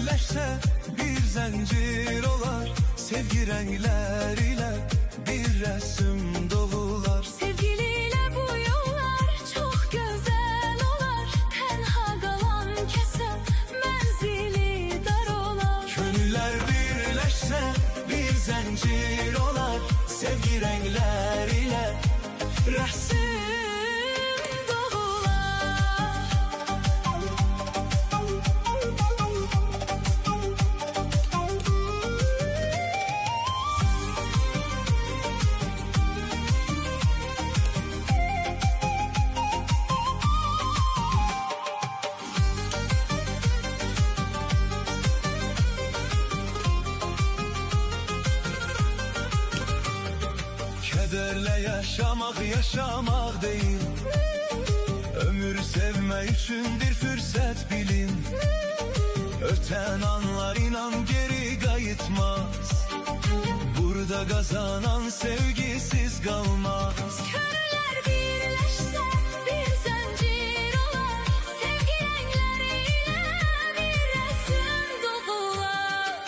birleşse bir zincir olar. Sevgi renkler ile bir resim dolular. Sevgiliyle bu yollar çok güzel olar. Tenha kalan kese menzili dar olar. Gönüller birleşse bir zincir olar. Sevgi renkler ile resim kederle yaşamak değil. Ömür sevme üçündür fırsat bilin. Öten anlar inan geri kayıtmaz. Burada kazanan sevgisiz kalmaz. Gönüller birleşse bir zincir olar. Sevgi renkleriyle bir resim dolular.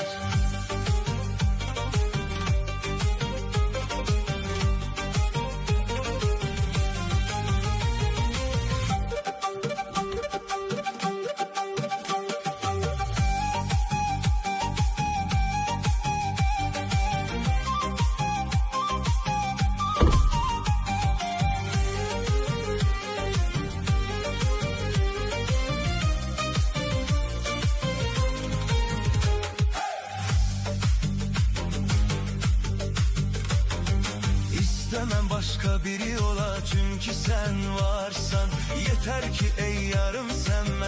İstemem başka biri ola, çünkü sen varsan yeter ki ey yarım sen